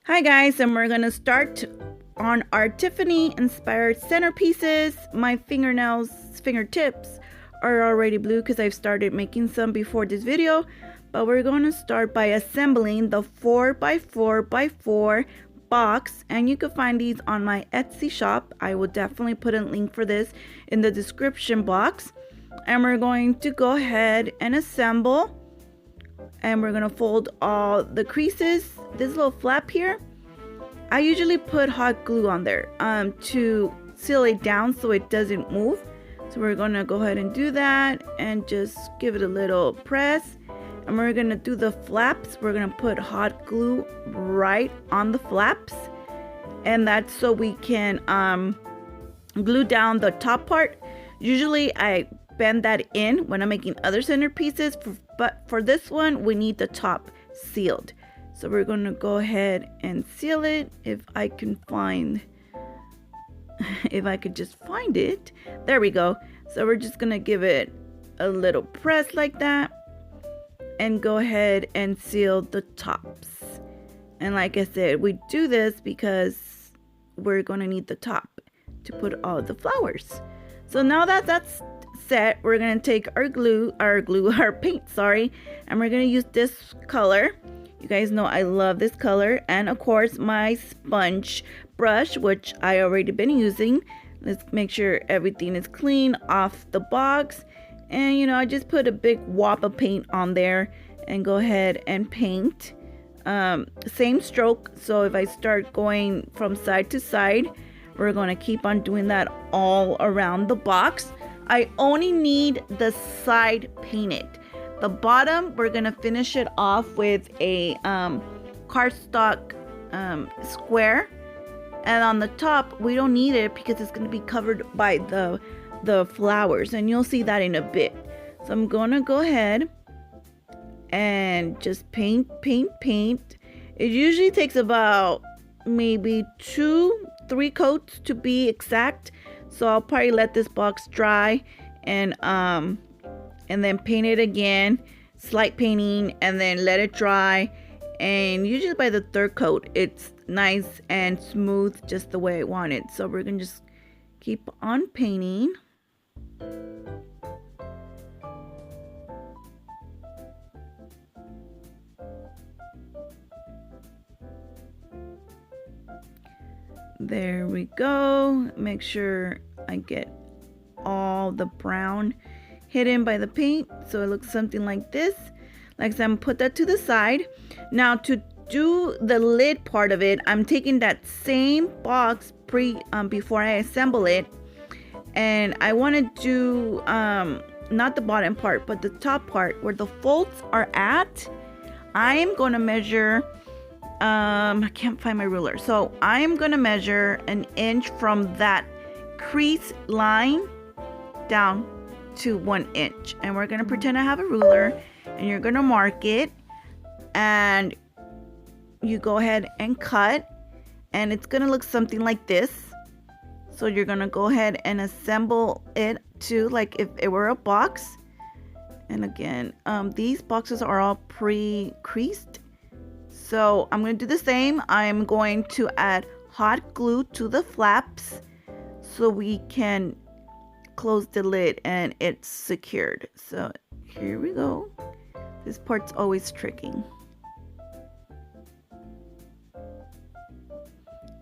Hi guys, and we're gonna start on our Tiffany inspired centerpieces. My fingertips are already blue because I've started making some before this video, but we're going to start by assembling the 4x4x4 box, and you can find these on my Etsy shop. I will definitely put a link for this in the description box. And we're going to go ahead and assemble, and we're gonna fold all the creases. This little flap here, I usually put hot glue on there to seal it down so it doesn't move. So we're gonna go ahead and do that and just give it a little press. And we're gonna do the flaps. We're gonna put hot glue right on the flaps, and that's so we can glue down the top part. Usually I bend that in when I'm making other centerpieces, but for this one we need the top sealed. So we're going to go ahead and seal it. If I could just find it. There we go. So we're just going to give it a little press like that and go ahead and seal the tops. And like I said, we do this because we're going to need the top to put all the flowers. So now that that's set, we're going to take our paint, and we're going to use this color. You guys know I love this color, and of course my sponge brush, which I already been using. Let's make sure everything is clean off the box, and I just put a big wop of paint on there and go ahead and paint same stroke. So if I start going from side to side, we're going to keep on doing that all around the box. I only need the side painted. The bottom, we're gonna finish it off with a cardstock square, and on the top we don't need it because it's gonna be covered by the flowers, and you'll see that in a bit. So I'm gonna go ahead and just paint. It usually takes about maybe 2-3 coats to be exact. So I'll probably let this box dry and then paint it again, slight painting, and then let it dry. And usually by the third coat, it's nice and smooth, just the way I want it. So we're gonna just keep on painting. There we go. Make sure I get all the brown hidden by the paint, so it looks something like this. Like I said, I'm gonna put that to the side. Now to do the lid part of it, I'm taking that same box before I assemble it, and I want to do not the bottom part but the top part where the folds are at. I am going to measure I can't find my ruler, so I'm gonna measure 1 inch from that crease line down to 1 inch, and we're gonna pretend I have a ruler, and you're gonna mark it, and you go ahead and cut, and it's gonna look something like this. So you're gonna go ahead and assemble it to like if it were a box. And again, these boxes are all pre-creased. So I'm going to do the same. I'm going to add hot glue to the flaps so we can close the lid and it's secured. So here we go. This part's always tricky.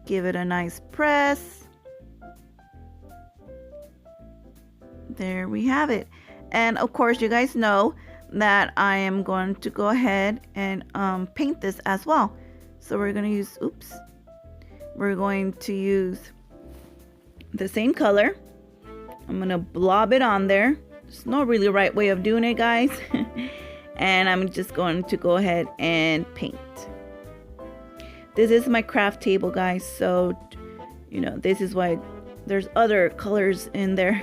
Give it a nice press. There we have it. And of course, you guys know that I am going to go ahead and paint this as well. So we're going to use, we're going to use the same color. I'm going to blob it on there. There's no really right way of doing it, guys. And I'm just going to go ahead and paint. This is my craft table, guys. So, this is why there's other colors in there.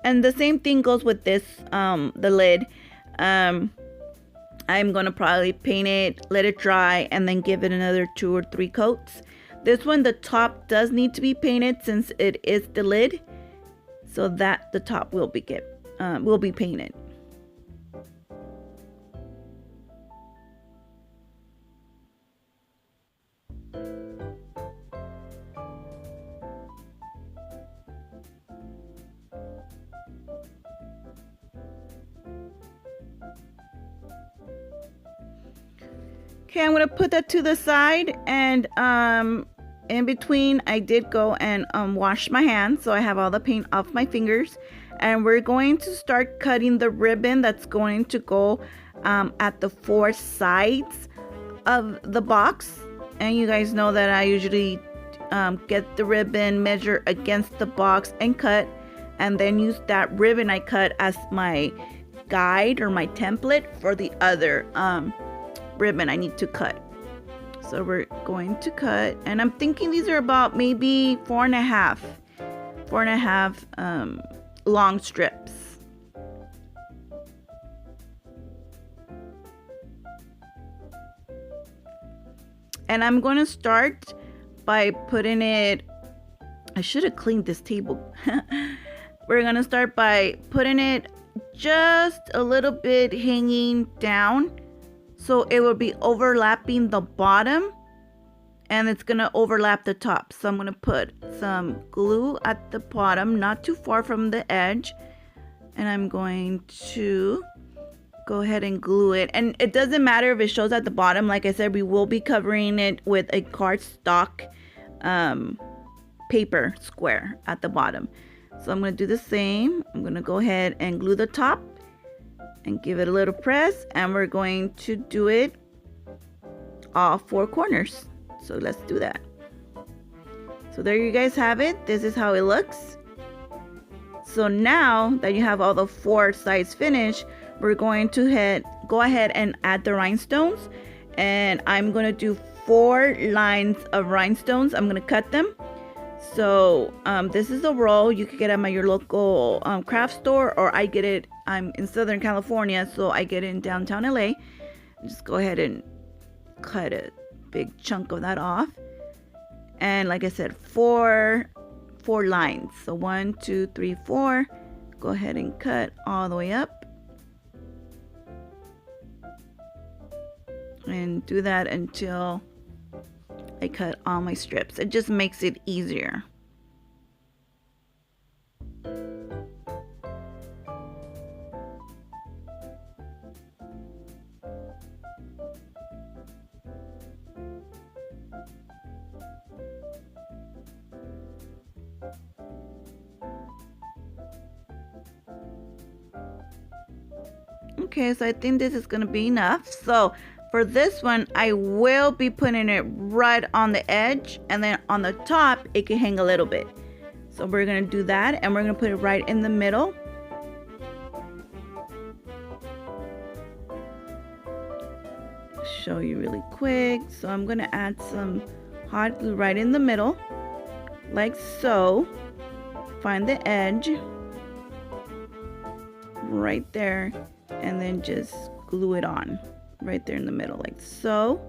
And the same thing goes with this, the lid. I'm going to probably paint it, let it dry, and then give it another 2 or 3 coats. This one, the top does need to be painted since it is the lid, so that the top will be painted. Okay, I'm gonna put that to the side, and in between I did go and wash my hands, so I have all the paint off my fingers, and we're going to start cutting the ribbon that's going to go at the 4 sides of the box. And you guys know that I usually get the ribbon, measure against the box and cut, and then use that ribbon I cut as my guide or my template for the other ribbon I need to cut. So we're going to cut, and I'm thinking these are about maybe 4.5 long strips. And I'm going to start by putting it, I should have cleaned this table. We're going to start by putting it just a little bit hanging down, so it will be overlapping the bottom, and it's going to overlap the top. So I'm going to put some glue at the bottom, not too far from the edge, and I'm going to go ahead and glue it. And it doesn't matter if it shows at the bottom. Like I said, we will be covering it with a cardstock paper square at the bottom. So I'm going to do the same. I'm going to go ahead and glue the top and give it a little press, and we're going to do it all 4 corners. So let's do that. So there you guys have it. This is how it looks. So now that you have all the 4 sides finished, we're going to go ahead and add the rhinestones, and I'm going to do 4 lines of rhinestones. I'm going to cut them. So this is a roll you could get at your local craft store, or I get it. I'm in Southern California, so I get it in downtown LA. Just go ahead and cut a big chunk of that off. And like I said, 4 lines. So 1, 2, 3, 4. Go ahead and cut all the way up. And do that until I cut all my strips. It just makes it easier. Okay, so I think this is going to be enough. So for this one, I will be putting it right on the edge, and then on the top, it can hang a little bit. So we're going to do that, and we're going to put it right in the middle. Show you really quick. So I'm going to add some hot glue right in the middle, like so. Find the edge right there, and then just glue it on right there in the middle, like so.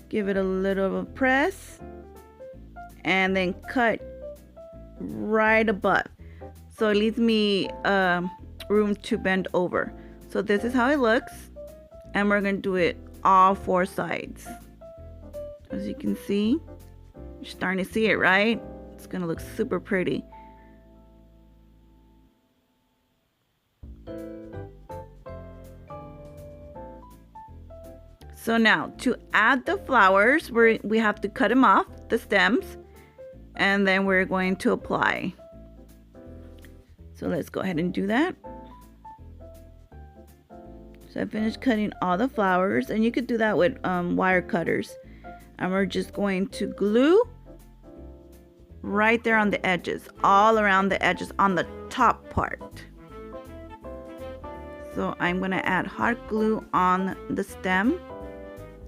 Give it a little of a press, and then cut right above, so it leaves me room to bend over. So this is how it looks, and we're going to do it all 4 sides. As you can see, you're starting to see it, right? It's going to look super pretty. So now to add the flowers, we have to cut them off, the stems, and then we're going to apply. So let's go ahead and do that. So I finished cutting all the flowers, and you could do that with wire cutters. And we're just going to glue right there on the edges, all around the edges on the top part. So I'm going to add hot glue on the stem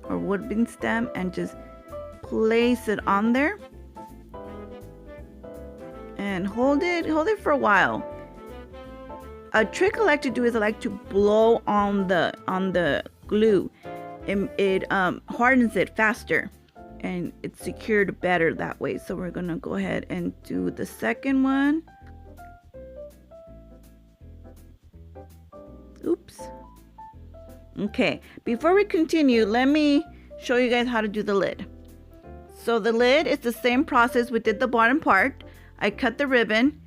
or wood bean stem and just place it on there and hold it for a while. A trick I like to do is I like to blow on the glue. It hardens it faster. and it's secured better that way. So we're gonna go ahead and do the second one. Oops. Okay, before we continue, let me show you guys how to do the lid. So the lid is the same process we did the bottom part. I cut the ribbon,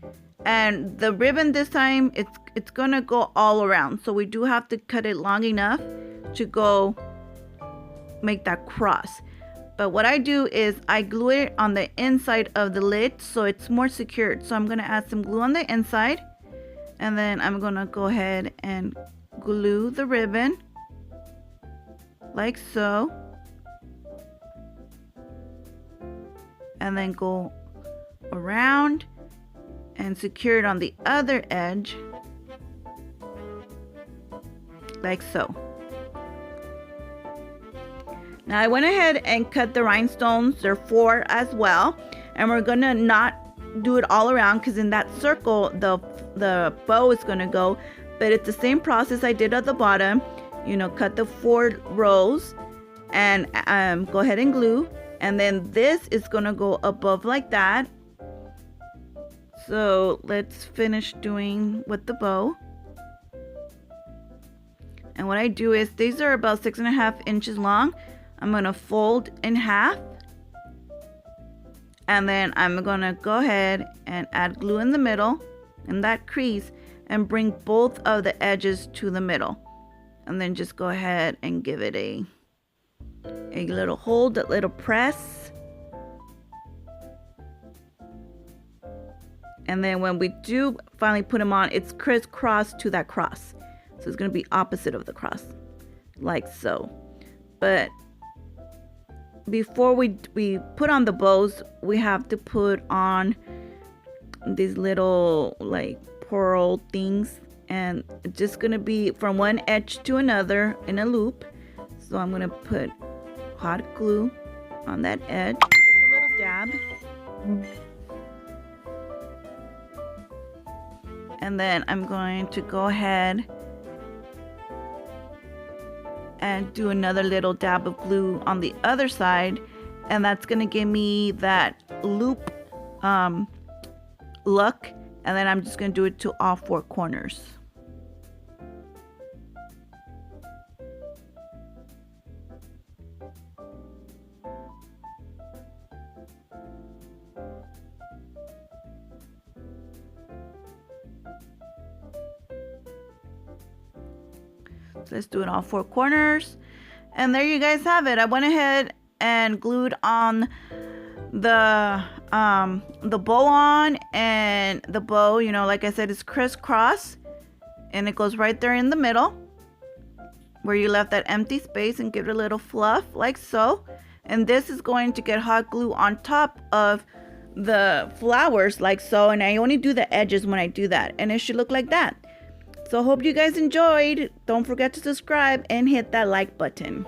and the ribbon this time it's gonna go all around, so we do have to cut it long enough to go make that cross. But what I do is I glue it on the inside of the lid so it's more secured. So I'm gonna add some glue on the inside, and then I'm gonna go ahead and glue the ribbon like so, and then go around and secure it on the other edge like so. Now I went ahead and cut the rhinestones. They're 4 as well, and we're gonna not do it all around because in that circle the bow is gonna go, but it's the same process I did at the bottom. You know, cut the 4 rows and go ahead and glue, and then this is gonna go above like that. So let's finish doing with the bow. And what I do is, these are about 6.5 inches long. I'm gonna fold in half, and then I'm gonna go ahead and add glue in the middle in that crease and bring both of the edges to the middle, and then just go ahead and give it a little hold, a little press. And then when we do finally put them on, it's crisscross to that cross. So it's going to be opposite of the cross, like so. But before we put on the bows, we have to put on these little like pearl things. And it's just going to be from one edge to another in a loop. So I'm going to put hot glue on that edge, just a little dab. And then I'm going to go ahead and do another little dab of glue on the other side, and that's going to give me that loop look. And then I'm just going to do it to all 4 corners. So let's do it all 4 corners. And there you guys have it. I went ahead and glued on the bow on, and the bow, you know, like I said, is crisscross, and it goes right there in the middle where you left that empty space, and give it a little fluff like so. And this is going to get hot glue on top of the flowers like so, and I only do the edges when I do that, and it should look like that. So hope you guys enjoyed. Don't forget to subscribe and hit that like button.